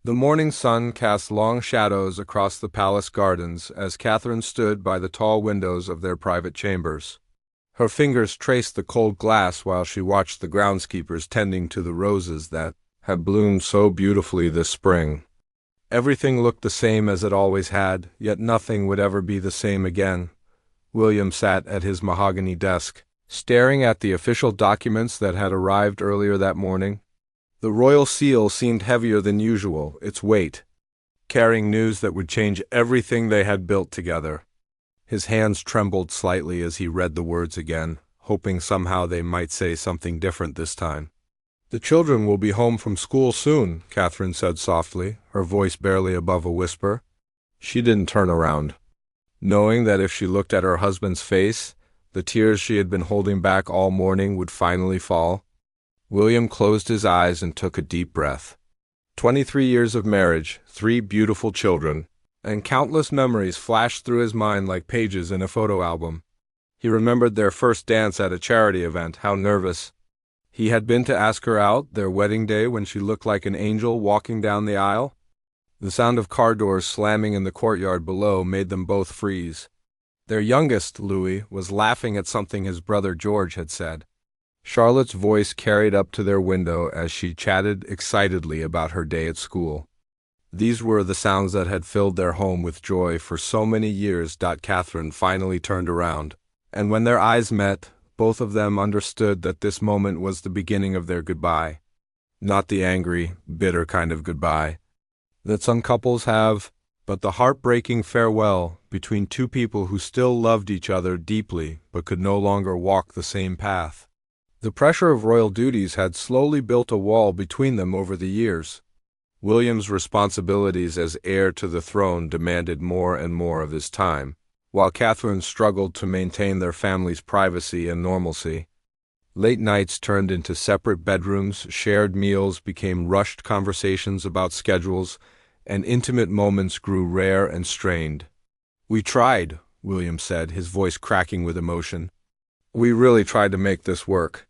The morning sun cast long shadows across the palace gardens as Catherine stood by the tall windows of their private chambers. Her fingers traced the cold glass while she watched the groundskeepers tending to the roses that had bloomed so beautifully this spring. Everything looked the same as it always had, yet nothing would ever be the same again. William sat at his mahogany desk, staring at the official documents that had arrived earlier that morning. The royal seal seemed heavier than usual, its weight, carrying news that would change everything they had built together. His hands trembled slightly as he read the words again, hoping somehow they might say something different this time. "The children will be home from school soon," Catherine said softly, her voice barely above a whisper. She didn't turn around, knowing that if she looked at her husband's face, the tears she had been holding back all morning would finally fall. William closed his eyes and took a deep breath. 23 years of marriage, 3 beautiful children, and countless memories flashed through his mind like pages in a photo album. He remembered their first dance at a charity event, how nervous he had been to ask her out, their wedding day when she looked like an angel walking down the aisle. The sound of car doors slamming in the courtyard below made them both freeze. Their youngest, Louis, was laughing at something his brother George had said. Charlotte's voice carried up to their window as she chatted excitedly about her day at school. These were the sounds that had filled their home with joy for so many years. Catherine finally turned around, and when their eyes met, both of them understood that this moment was the beginning of their goodbye. Not the angry, bitter kind of goodbye that some couples have, but the heartbreaking farewell between two people who still loved each other deeply but could no longer walk the same path. The pressure of royal duties had slowly built a wall between them over the years. William's responsibilities as heir to the throne demanded more and more of his time, while Catherine struggled to maintain their family's privacy and normalcy. Late nights turned into separate bedrooms, shared meals became rushed conversations about schedules, and intimate moments grew rare and strained. "We tried," William said, his voice cracking with emotion. "We really tried to make this work."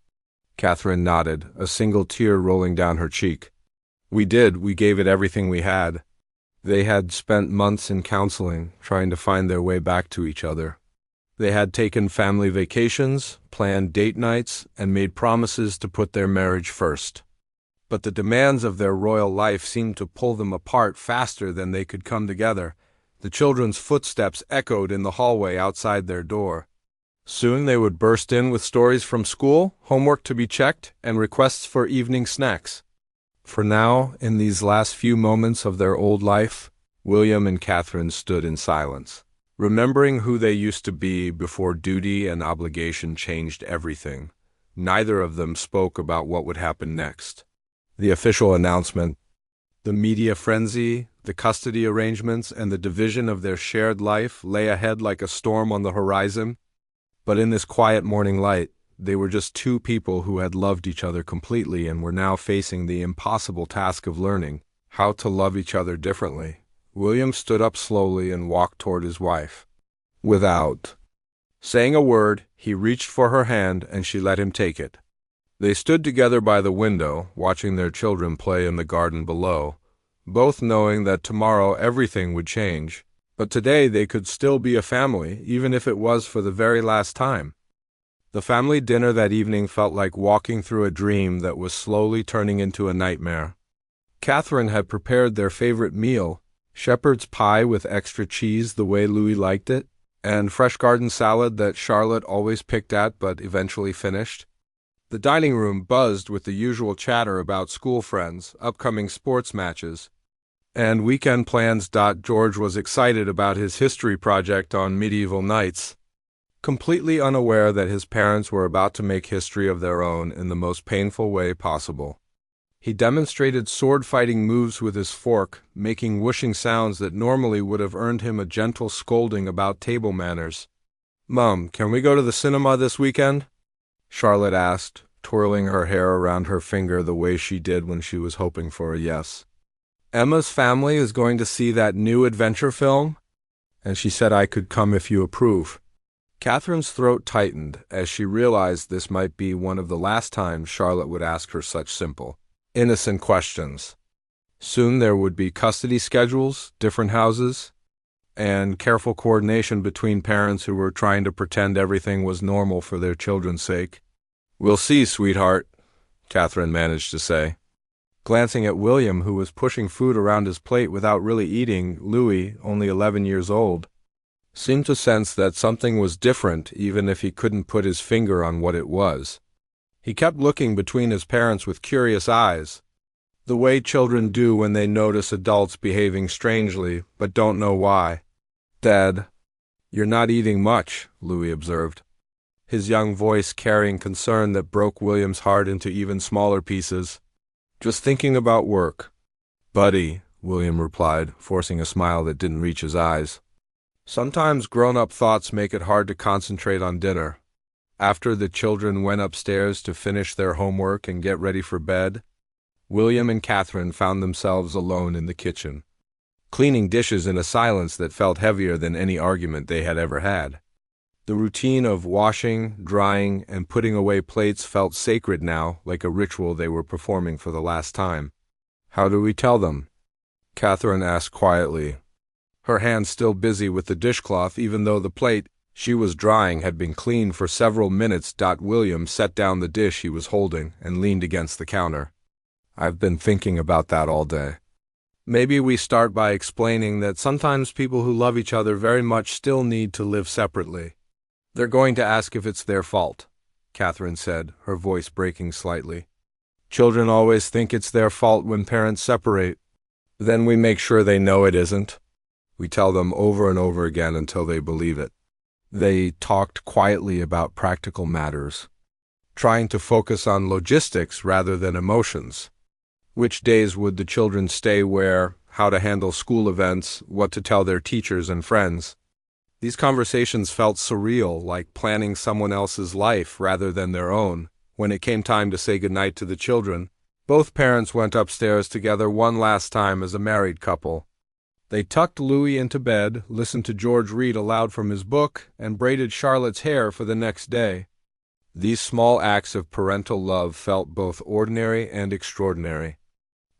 Catherine nodded, a single tear rolling down her cheek. "We did. We gave it everything we had." They had spent months in counseling, trying to find their way back to each other. They had taken family vacations, planned date nights, and made promises to put their marriage first. But the demands of their royal life seemed to pull them apart faster than they could come together. The children's footsteps echoed in the hallway outside their door. Soon they would burst in with stories from school, homework to be checked, and requests for evening snacks. For now, in these last few moments of their old life, William and Catherine stood in silence, remembering who they used to be before duty and obligation changed everything. Neither of them spoke about what would happen next. The official announcement, the media frenzy, the custody arrangements, and the division of their shared life lay ahead like a storm on the horizon. But in this quiet morning light, they were just two people who had loved each other completely and were now facing the impossible task of learning how to love each other differently. William stood up slowly and walked toward his wife. Without saying a word, he reached for her hand and she let him take it. They stood together by the window, watching their children play in the garden below, both knowing that tomorrow everything would change. But today they could still be a family, even if it was for the very last time. The family dinner that evening felt like walking through a dream that was slowly turning into a nightmare. Catherine had prepared their favorite meal, shepherd's pie with extra cheese the way Louis liked it, and fresh garden salad that Charlotte always picked at but eventually finished. The dining room buzzed with the usual chatter about school friends, upcoming sports matches, and weekend plans. George was excited about his history project on medieval knights, completely unaware that his parents were about to make history of their own in the most painful way possible. He demonstrated sword-fighting moves with his fork, making whooshing sounds that normally would have earned him a gentle scolding about table manners. "Mom, can we go to the cinema this weekend?" Charlotte asked, twirling her hair around her finger the way she did when she was hoping for a yes. "Emma's family is going to see that new adventure film, and she said I could come if you approve." Catherine's throat tightened as she realized this might be one of the last times Charlotte would ask her such simple, innocent questions. Soon there would be custody schedules, different houses, and careful coordination between parents who were trying to pretend everything was normal for their children's sake. "We'll see, sweetheart," Catherine managed to say. Glancing at William, who was pushing food around his plate without really eating, Louis, only 11 years old, seemed to sense that something was different even if he couldn't put his finger on what it was. He kept looking between his parents with curious eyes, the way children do when they notice adults behaving strangely but don't know why. "Dad, you're not eating much," Louis observed, his young voice carrying concern that broke William's heart into even smaller pieces. "Just thinking about work." "Buddy," William replied, forcing a smile that didn't reach his eyes. Sometimes grown-up thoughts make it hard to concentrate on dinner. After the children went upstairs to finish their homework and get ready for bed, William and Catherine found themselves alone in the kitchen, cleaning dishes in a silence that felt heavier than any argument they had ever had. The routine of washing, drying, and putting away plates felt sacred now, like a ritual they were performing for the last time. "How do we tell them?" Catherine asked quietly, her hands still busy with the dishcloth even though the plate she was drying had been clean for several minutes. William set down the dish he was holding and leaned against the counter. "I've been thinking about that all day. Maybe we start by explaining that sometimes people who love each other very much still need to live separately." "They're going to ask if it's their fault," Catherine said, her voice breaking slightly. "Children always think it's their fault when parents separate. Then we make sure they know it isn't. We tell them over and over again until they believe it." They talked quietly about practical matters, trying to focus on logistics rather than emotions. Which days would the children stay where, how to handle school events, what to tell their teachers and friends. These conversations felt surreal, like planning someone else's life rather than their own. When it came time to say goodnight to the children, both parents went upstairs together one last time as a married couple. They tucked Louis into bed, listened to George read aloud from his book, and braided Charlotte's hair for the next day. These small acts of parental love felt both ordinary and extraordinary.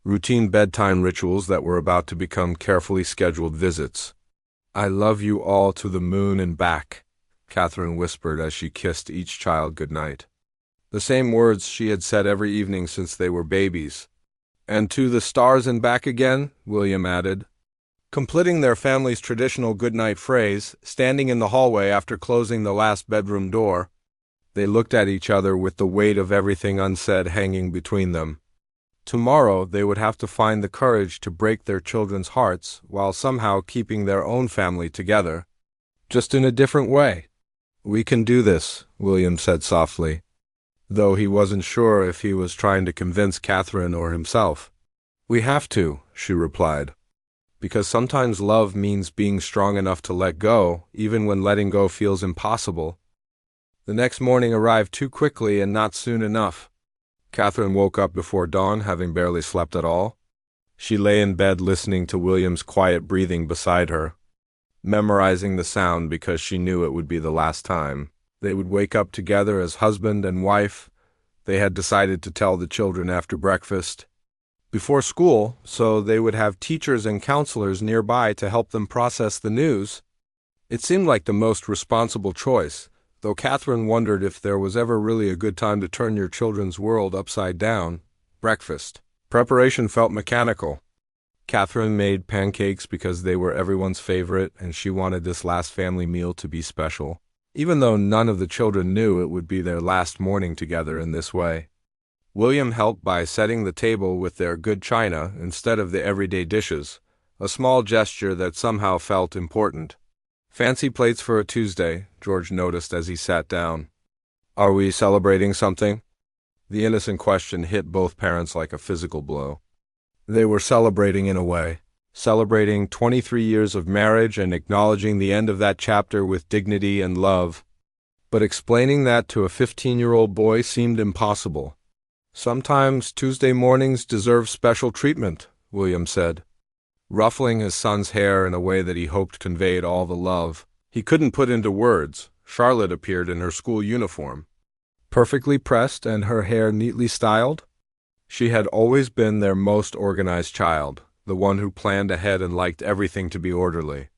Routine bedtime rituals that were about to become carefully scheduled visits. "I love you all to the moon and back," Catherine whispered as she kissed each child goodnight. The same words she had said every evening since they were babies. "And to the stars and back again," William added. Completing their family's traditional goodnight phrase, standing in the hallway after closing the last bedroom door, they looked at each other with the weight of everything unsaid hanging between them. Tomorrow they would have to find the courage to break their children's hearts while somehow keeping their own family together, just in a different way. "We can do this," William said softly, though he wasn't sure if he was trying to convince Catherine or himself. "We have to," she replied, "because sometimes love means being strong enough to let go, even when letting go feels impossible." The next morning arrived too quickly and not soon enough. Catherine woke up before dawn, having barely slept at all. She lay in bed listening to William's quiet breathing beside her, memorizing the sound because she knew it would be the last time they would wake up together as husband and wife. They had decided to tell the children after breakfast, before school, so they would have teachers and counselors nearby to help them process the news. It seemed like the most responsible choice, though Catherine wondered if there was ever really a good time to turn your children's world upside down. Breakfast. Preparation felt mechanical. Catherine made pancakes because they were everyone's favorite, and she wanted this last family meal to be special, even though none of the children knew it would be their last morning together in this way. William helped by setting the table with their good china instead of the everyday dishes, a small gesture that somehow felt important. "Fancy plates for a Tuesday," George noticed as he sat down. "Are we celebrating something?" The innocent question hit both parents like a physical blow. They were celebrating in a way, celebrating 23 years of marriage and acknowledging the end of that chapter with dignity and love. But explaining that to a 15-year-old boy seemed impossible. "Sometimes Tuesday mornings deserve special treatment," William said, ruffling his son's hair in a way that he hoped conveyed all the love he couldn't put into words. Charlotte appeared in her school uniform, perfectly pressed and her hair neatly styled. She had always been their most organized child, the one who planned ahead and liked everything to be orderly.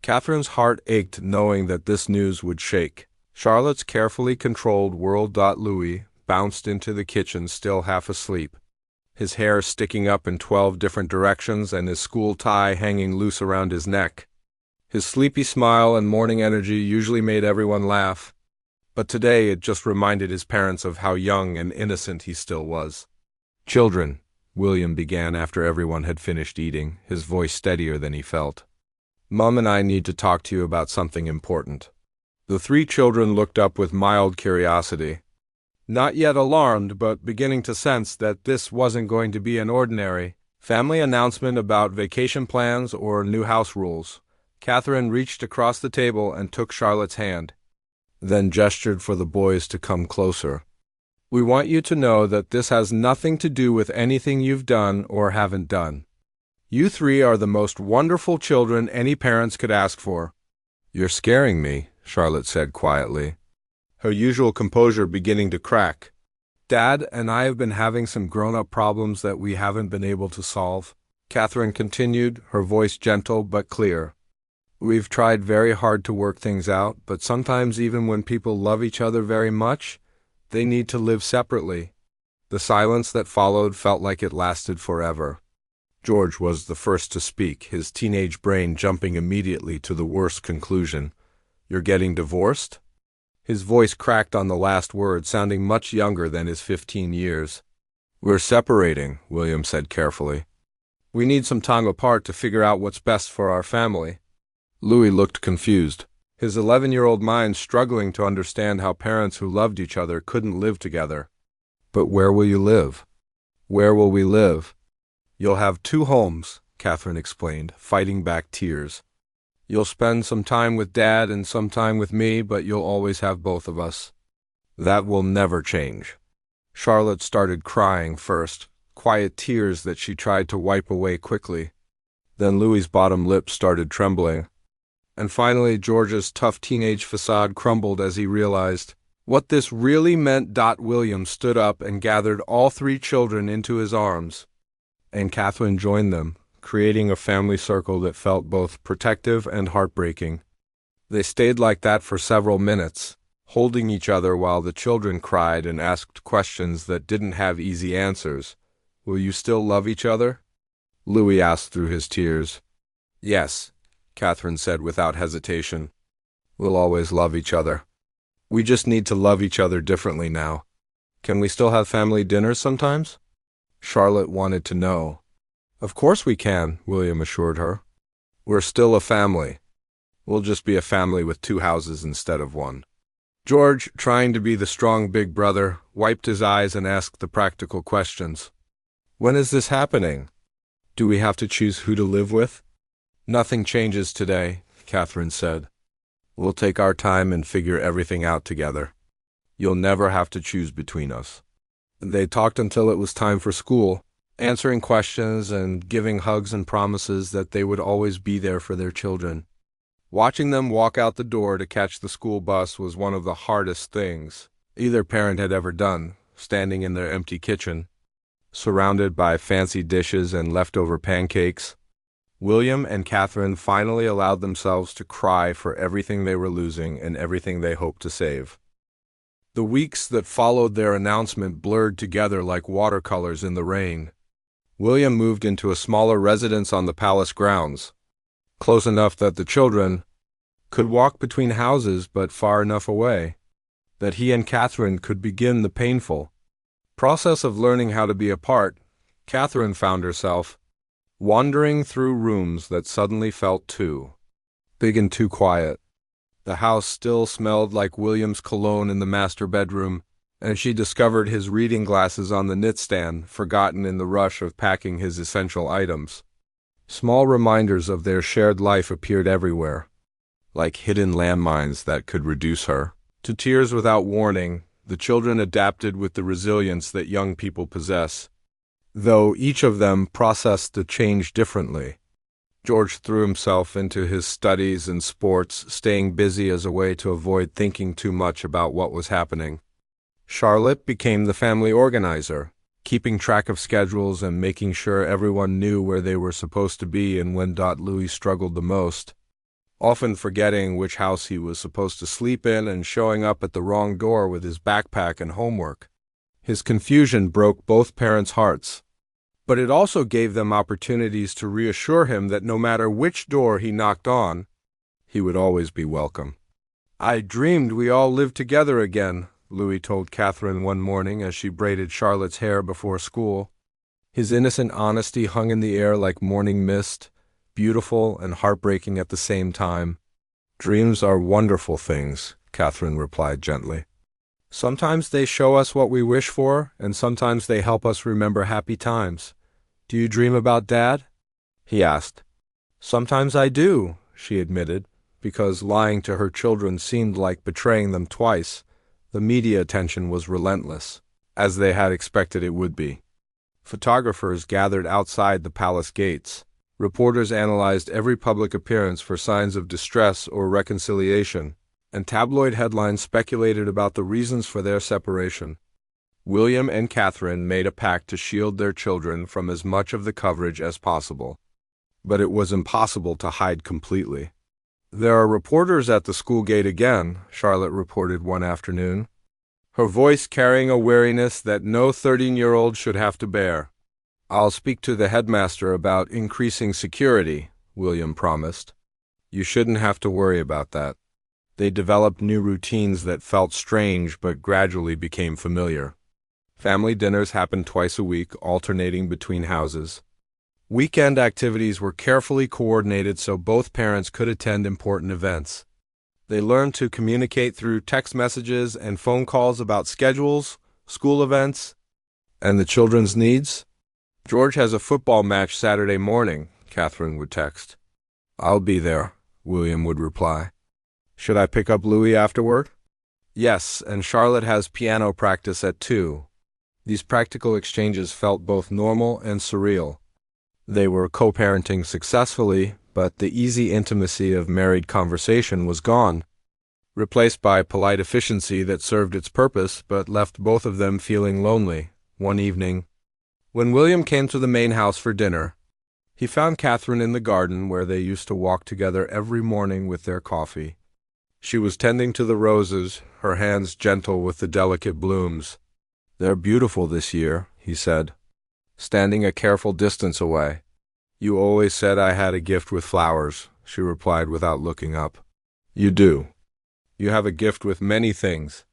Catherine's heart ached knowing that this news would shake. Charlotte's carefully controlled world. Louis bounced into the kitchen still half asleep, his hair sticking up in 12 different directions and his school tie hanging loose around his neck. His sleepy smile and morning energy usually made everyone laugh, but today it just reminded his parents of how young and innocent he still was. "Children," William began after everyone had finished eating, his voice steadier than he felt. "Mom and I need to talk to you about something important." The three children looked up with mild curiosity, not yet alarmed but beginning to sense that this wasn't going to be an ordinary family announcement about vacation plans or new house rules. Catherine reached across the table and took Charlotte's hand, then gestured for the boys to come closer. "We want you to know that this has nothing to do with anything you've done or haven't done. You three are the most wonderful children any parents could ask for." "You're scaring me," Charlotte said quietly, her usual composure beginning to crack. "Dad and I have been having some grown-up problems that we haven't been able to solve," Catherine continued, her voice gentle but clear. "We've tried very hard to work things out, but sometimes even when people love each other very much, they need to live separately." The silence that followed felt like it lasted forever. George was the first to speak, his teenage brain jumping immediately to the worst conclusion. "You're getting divorced?" His voice cracked on the last word, sounding much younger than his 15 years. "We're separating," William said carefully. "We need some time apart to figure out what's best for our family." Louis looked confused, his 11-year-old mind struggling to understand how parents who loved each other couldn't live together. "But where will you live?" "Where will we live?" "You'll have 2 homes," Catherine explained, fighting back tears. "You'll spend some time with Dad and some time with me, but you'll always have both of us." "That will never change." Charlotte started crying first, quiet tears that she tried to wipe away quickly. Then Louis's bottom lip started trembling. And finally George's tough teenage facade crumbled as he realized what this really meant. William stood up and gathered all 3 children into his arms, and Catherine joined them, creating a family circle that felt both protective and heartbreaking. They stayed like that for several minutes, holding each other while the children cried and asked questions that didn't have easy answers. "Will you still love each other?" Louis asked through his tears. "Yes," Catherine said without hesitation. "We'll always love each other. We just need to love each other differently now. Can we still have family dinners sometimes?" Charlotte wanted to know. "Of course we can," William assured her. "We're still a family. We'll just be a family with 2 houses instead of 1. George, trying to be the strong big brother, wiped his eyes and asked the practical questions. "When is this happening? Do we have to choose who to live with?" "Nothing changes today," Catherine said. "We'll take our time and figure everything out together. You'll never have to choose between us." They talked until it was time for school, answering questions and giving hugs and promises that they would always be there for their children. Watching them walk out the door to catch the school bus was one of the hardest things either parent had ever done, standing in their empty kitchen, surrounded by fancy dishes and leftover pancakes. William and Catherine finally allowed themselves to cry for everything they were losing and everything they hoped to save. The weeks that followed their announcement blurred together like watercolors in the rain. William moved into a smaller residence on the palace grounds, close enough that the children could walk between houses but far enough away that he and Catherine could begin the painful process of learning how to be apart. Catherine found herself wandering through rooms that suddenly felt too big and too quiet. The house still smelled like William's cologne in the master bedroom, and she discovered his reading glasses on the knitstand, forgotten in the rush of packing his essential items. Small reminders of their shared life appeared everywhere, like hidden landmines that could reduce her to tears without warning. The children adapted with the resilience that young people possess, though each of them processed the change differently. George threw himself into his studies and sports, staying busy as a way to avoid thinking too much about what was happening. Charlotte became the family organizer, keeping track of schedules and making sure everyone knew where they were supposed to be and when. Louis struggled the most, often forgetting which house he was supposed to sleep in and showing up at the wrong door with his backpack and homework. His confusion broke both parents' hearts, but it also gave them opportunities to reassure him that no matter which door he knocked on, he would always be welcome. "I dreamed we all lived together again," Louis told Catherine one morning as she braided Charlotte's hair before school. His innocent honesty hung in the air like morning mist, beautiful and heartbreaking at the same time. "Dreams are wonderful things," Catherine replied gently. "Sometimes they show us what we wish for, and sometimes they help us remember happy times. Do you dream about Dad?" he asked. "Sometimes I do," she admitted, because lying to her children seemed like betraying them twice. The media attention was relentless, as they had expected it would be. Photographers gathered outside the palace gates. Reporters analyzed every public appearance for signs of distress or reconciliation, and tabloid headlines speculated about the reasons for their separation. William and Catherine made a pact to shield their children from as much of the coverage as possible. But it was impossible to hide completely. "There are reporters at the school gate again," Charlotte reported one afternoon, her voice carrying a weariness that no 13-year-old should have to bear. "I'll speak to the headmaster about increasing security," William promised. "You shouldn't have to worry about that." They developed new routines that felt strange but gradually became familiar. Family dinners happened twice a week, alternating between houses. Weekend activities were carefully coordinated so both parents could attend important events. They learned to communicate through text messages and phone calls about schedules, school events, and the children's needs. "George has a football match Saturday morning," Catherine would text. "I'll be there," William would reply. "Should I pick up Louis afterward?" "Yes, and Charlotte has piano practice at 2. These practical exchanges felt both normal and surreal. They were co-parenting successfully, but the easy intimacy of married conversation was gone, replaced by polite efficiency that served its purpose but left both of them feeling lonely. One evening, when William came to the main house for dinner, he found Catherine in the garden where they used to walk together every morning with their coffee. She was tending to the roses, her hands gentle with the delicate blooms. "They're beautiful this year," he said, standing a careful distance away. "You always said I had a gift with flowers," she replied without looking up. "You do. You have a gift with many things."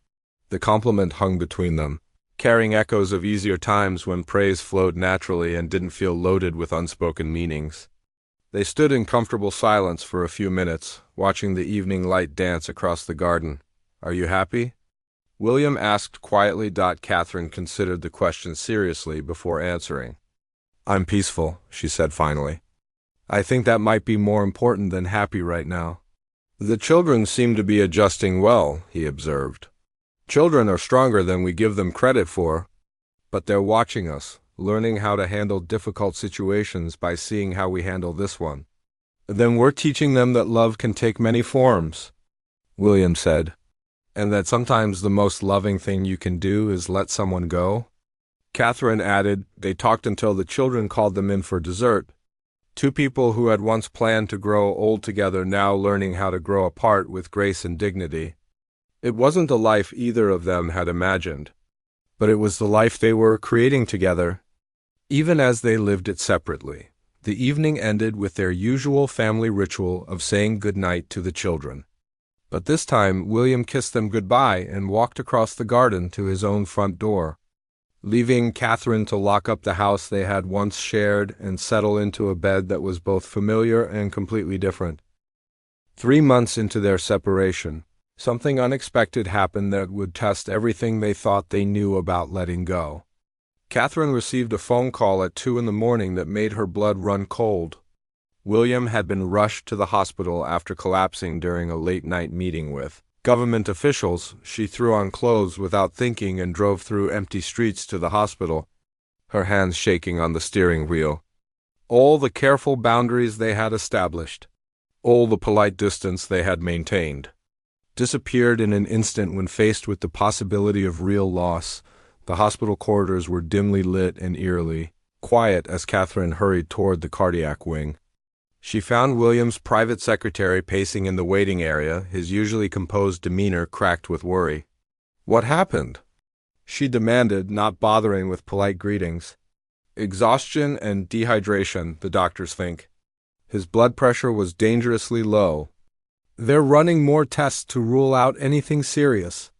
The compliment hung between them, carrying echoes of easier times when praise flowed naturally and didn't feel loaded with unspoken meanings. They stood in comfortable silence for a few minutes, watching the evening light dance across the garden. "Are you happy?" William asked quietly. Catherine considered the question seriously before answering. "I'm peaceful," she said finally. "I think that might be more important than happy right now." "The children seem to be adjusting well," he observed. "Children are stronger than we give them credit for, but they're watching us, learning how to handle difficult situations by seeing how we handle this one. Then we're teaching them that love can take many forms," William said, "and that sometimes the most loving thing you can do is let someone go." Catherine added, "They talked until the children called them in for dessert. Two people who had once planned to grow old together now learning how to grow apart with grace and dignity. It wasn't the life either of them had imagined, but it was the life they were creating together, even as they lived it separately." The evening ended with their usual family ritual of saying goodnight to the children. But this time, William kissed them goodbye and walked across the garden to his own front door, leaving Catherine to lock up the house they had once shared and settle into a bed that was both familiar and completely different. 3 months into their separation, something unexpected happened that would test everything they thought they knew about letting go. Catherine received a phone call at 2 in the morning that made her blood run cold. William had been rushed to the hospital after collapsing during a late-night meeting with government officials. She threw on clothes without thinking and drove through empty streets to the hospital, her hands shaking on the steering wheel. All the careful boundaries they had established, all the polite distance they had maintained, disappeared in an instant when faced with the possibility of real loss. The hospital corridors were dimly lit and eerily quiet as Catherine hurried toward the cardiac wing. She found William's private secretary pacing in the waiting area, his usually composed demeanor cracked with worry. "What happened?" she demanded, not bothering with polite greetings. "Exhaustion and dehydration, the doctors think. His blood pressure was dangerously low. They're running more tests to rule out anything serious."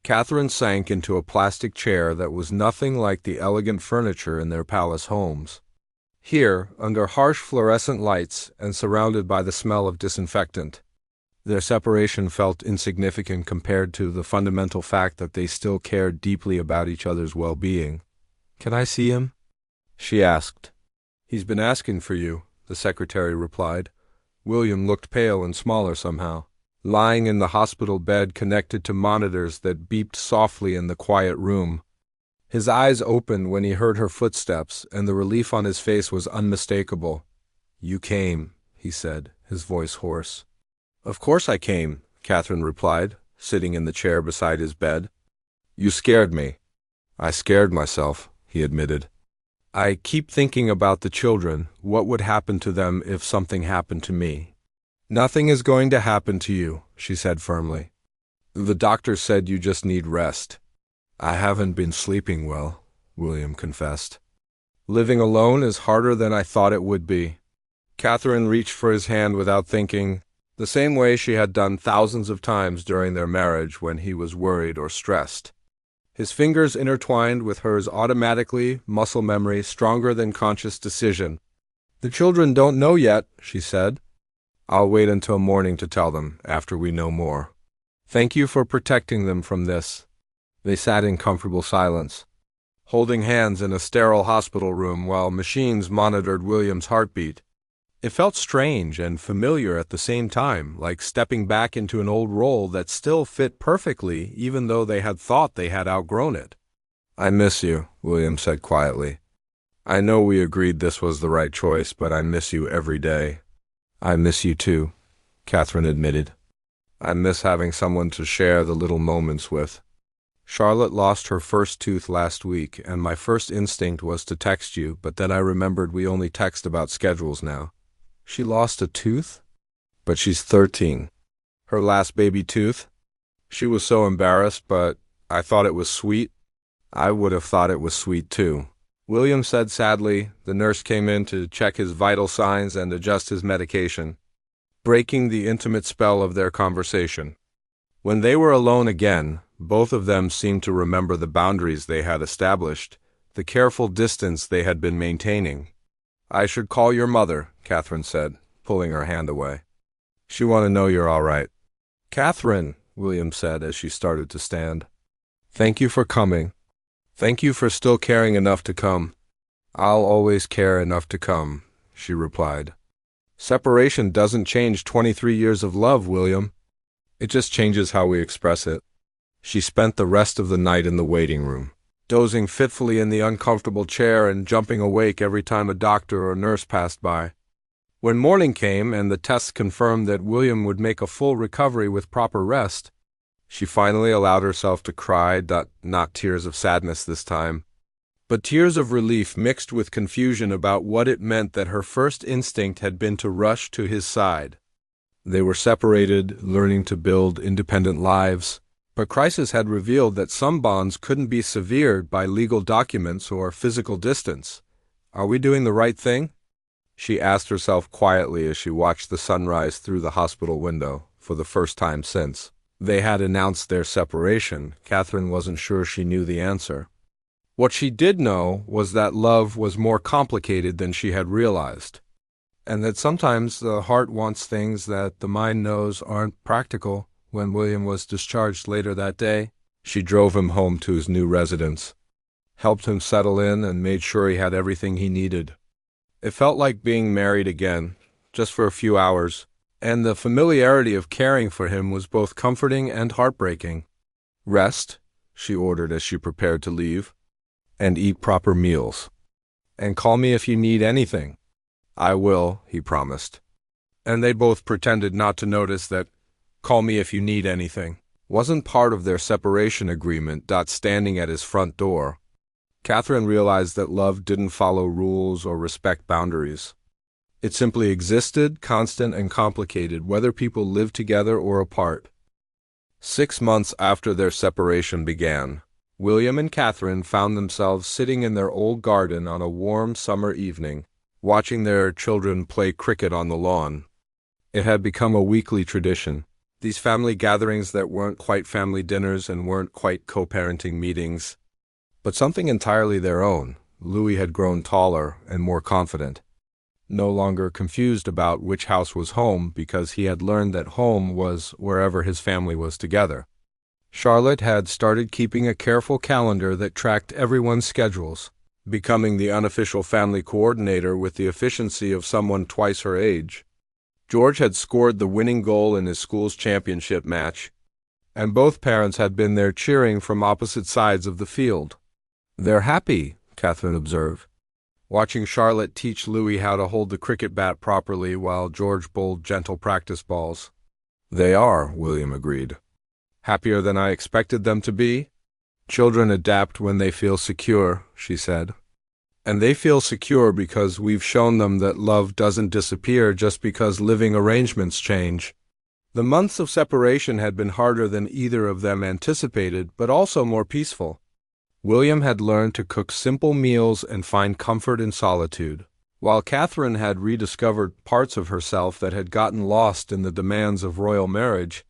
Catherine sank into a plastic chair that was nothing like the elegant furniture in their palace homes. Here, under harsh fluorescent lights and surrounded by the smell of disinfectant, their separation felt insignificant compared to the fundamental fact that they still cared deeply about each other's well-being. "Can I see him?" she asked. "He's been asking for you," the secretary replied. William looked pale and smaller somehow, lying in the hospital bed connected to monitors that beeped softly in the quiet room. His eyes opened when he heard her footsteps, and the relief on his face was unmistakable. "You came," he said, his voice hoarse. "Of course I came," Catherine replied, sitting in the chair beside his bed. "You scared me." "I scared myself," he admitted. "I keep thinking about the children, what would happen to them if something happened to me." "Nothing is going to happen to you," she said firmly. "The doctor said you just need rest." "I haven't been sleeping well," William confessed. "Living alone is harder than I thought it would be." Catherine reached for his hand without thinking, the same way she had done thousands of times during their marriage when he was worried or stressed. His fingers intertwined with hers automatically, muscle memory stronger than conscious decision. "The children don't know yet," she said. "I'll wait until morning to tell them, after we know more. Thank you for protecting them from this." They sat in comfortable silence, holding hands in a sterile hospital room while machines monitored William's heartbeat. It felt strange and familiar at the same time, like stepping back into an old role that still fit perfectly, even though they had thought they had outgrown it. "I miss you," William said quietly. "I know we agreed this was the right choice, but I miss you every day." "I miss you too," Catherine admitted. "I miss having someone to share the little moments with. Charlotte lost her first tooth last week, and my first instinct was to text you, but then I remembered we only text about schedules now." "She lost a tooth?" "But she's 13. Her last baby tooth. She was so embarrassed, but I thought it was sweet." "I would have thought it was sweet too," William said sadly. The nurse came in to check his vital signs and adjust his medication, breaking the intimate spell of their conversation. When they were alone again, both of them seemed to remember the boundaries they had established, the careful distance they had been maintaining. "I should call your mother," Catherine said, pulling her hand away. "She want to know you're all right." "Catherine," William said as she started to stand. "Thank you for coming. Thank you for still caring enough to come." "I'll always care enough to come," she replied. "Separation doesn't change 23 years of love, William. It just changes how we express it." She spent the rest of the night in the waiting room, dozing fitfully in the uncomfortable chair and jumping awake every time a doctor or nurse passed by. When morning came and the tests confirmed that William would make a full recovery with proper rest, she finally allowed herself to cry, not tears of sadness this time, but tears of relief mixed with confusion about what it meant that her first instinct had been to rush to his side. They were separated, learning to build independent lives, but crisis had revealed that some bonds couldn't be severed by legal documents or physical distance. "Are we doing the right thing?" she asked herself quietly as she watched the sunrise through the hospital window. For the first time since they had announced their separation, Catherine wasn't sure she knew the answer. What she did know was that love was more complicated than she had realized, and that sometimes the heart wants things that the mind knows aren't practical. When William was discharged later that day, she drove him home to his new residence, helped him settle in, and made sure he had everything he needed. It felt like being married again, just for a few hours, and the familiarity of caring for him was both comforting and heartbreaking. "Rest," she ordered as she prepared to leave, "and eat proper meals. And call me if you need anything." "I will," he promised. And they both pretended not to notice that "call me if you need anything" wasn't part of their separation agreement. Standing at his front door, Catherine realized that love didn't follow rules or respect boundaries. It simply existed, constant and complicated, whether people lived together or apart. 6 months after their separation began, William and Catherine found themselves sitting in their old garden on a warm summer evening, watching their children play cricket on the lawn. It had become a weekly tradition. These family gatherings that weren't quite family dinners and weren't quite co-parenting meetings, but something entirely their own. Louis had grown taller and more confident, no longer confused about which house was home because he had learned that home was wherever his family was together. Charlotte had started keeping a careful calendar that tracked everyone's schedules, becoming the unofficial family coordinator with the efficiency of someone twice her age. George had scored the winning goal in his school's championship match, and both parents had been there cheering from opposite sides of the field. "They're happy," Catherine observed, watching Charlotte teach Louis how to hold the cricket bat properly while George bowled gentle practice balls. "They are," William agreed. "Happier than I expected them to be?" "Children adapt when they feel secure," she said. "And they feel secure because we've shown them that love doesn't disappear just because living arrangements change." The months of separation had been harder than either of them anticipated, but also more peaceful. William had learned to cook simple meals and find comfort in solitude, while Catherine had rediscovered parts of herself that had gotten lost in the demands of royal marriage.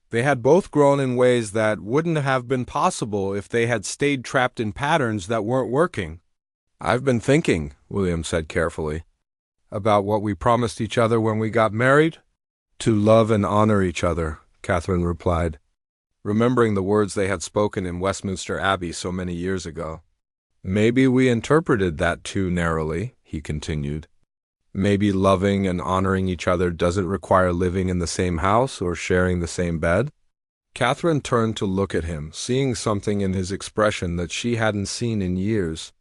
They had both grown in ways that wouldn't have been possible if they had stayed trapped in patterns that weren't working. "I've been thinking," William said carefully, "about what we promised each other when we got married." "To love and honor each other," Catherine replied, remembering the words they had spoken in Westminster Abbey so many years ago. "Maybe we interpreted that too narrowly," he continued. "Maybe loving and honoring each other doesn't require living in the same house or sharing the same bed." Catherine turned to look at him, seeing something in his expression that she hadn't seen in years.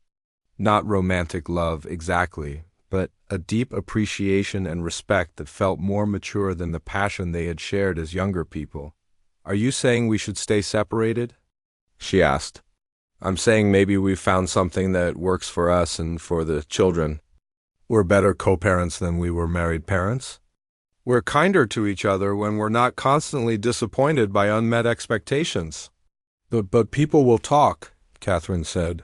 Not romantic love, exactly, but a deep appreciation and respect that felt more mature than the passion they had shared as younger people. "Are you saying we should stay separated?" she asked. "I'm saying maybe we've found something that works for us and for the children. We're better co-parents than we were married parents. We're kinder to each other when we're not constantly disappointed by unmet expectations." But people will talk," Catherine said,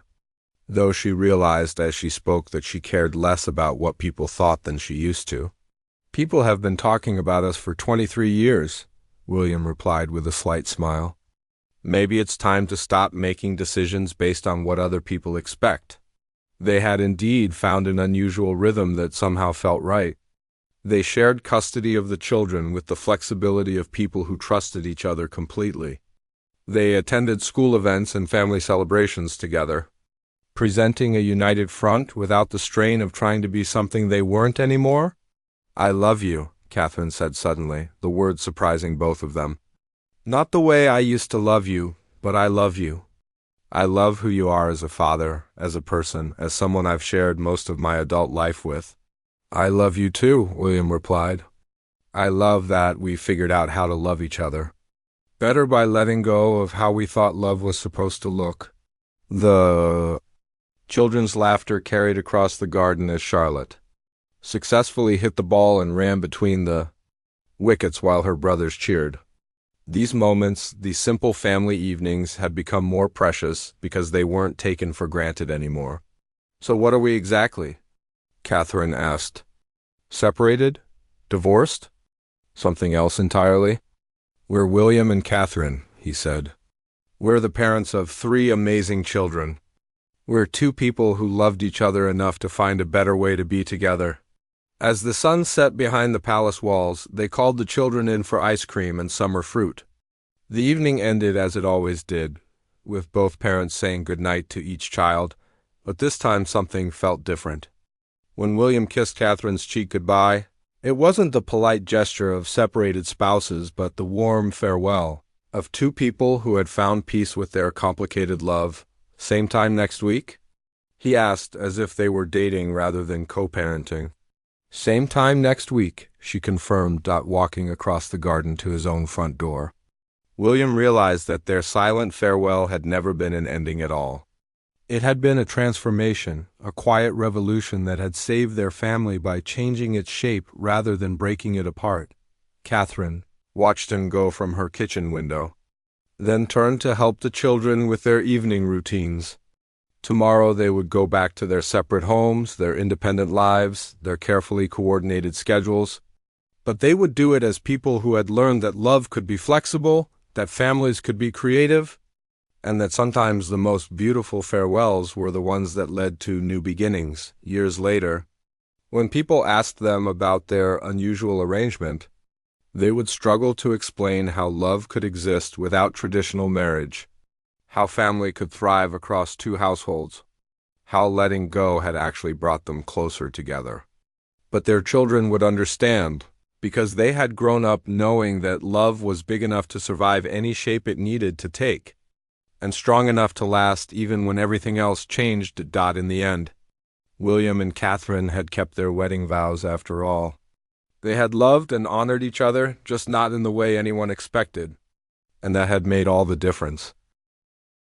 though she realized as she spoke that she cared less about what people thought than she used to. "People have been talking about us for 23 years, William replied with a slight smile. "Maybe it's time to stop making decisions based on what other people expect." They had indeed found an unusual rhythm that somehow felt right. They shared custody of the children with the flexibility of people who trusted each other completely. They attended school events and family celebrations together, presenting a united front without the strain of trying to be something they weren't anymore. "I love you," Catherine said suddenly, the words surprising both of them. "Not the way I used to love you, but I love you. I love who you are as a father, as a person, as someone I've shared most of my adult life with." "I love you too," William replied. "I love that we figured out how to love each other. Better by letting go of how we thought love was supposed to look." The children's laughter carried across the garden as Charlotte successfully hit the ball and ran between the wickets while her brothers cheered. These moments, these simple family evenings, had become more precious because they weren't taken for granted anymore. "So what are we exactly?" Catherine asked. "Separated? Divorced? Something else entirely?" "We're William and Catherine," he said. "We're the parents of 3 amazing children. We're 2 people who loved each other enough to find a better way to be together." As the sun set behind the palace walls, they called the children in for ice cream and summer fruit. The evening ended as it always did, with both parents saying goodnight to each child, but this time something felt different. When William kissed Catherine's cheek goodbye, it wasn't the polite gesture of separated spouses, but the warm farewell of 2 people who had found peace with their complicated love. "Same time next week?" he asked, as if they were dating rather than co-parenting. "Same time next week," she confirmed, walking across the garden to his own front door. William realized that their silent farewell had never been an ending at all. It had been a transformation, a quiet revolution that had saved their family by changing its shape rather than breaking it apart. Catherine watched him go from her kitchen window, then turned to help the children with their evening routines. Tomorrow they would go back to their separate homes, their independent lives, their carefully coordinated schedules. But they would do it as people who had learned that love could be flexible, that families could be creative, and that sometimes the most beautiful farewells were the ones that led to new beginnings. Years later, when people asked them about their unusual arrangement, they would struggle to explain how love could exist without traditional marriage, how family could thrive across two households, how letting go had actually brought them closer together. But their children would understand, because they had grown up knowing that love was big enough to survive any shape it needed to take, and strong enough to last even when everything else changed. In the end, William and Catherine had kept their wedding vows after all. They had loved and honored each other, just not in the way anyone expected, and that had made all the difference.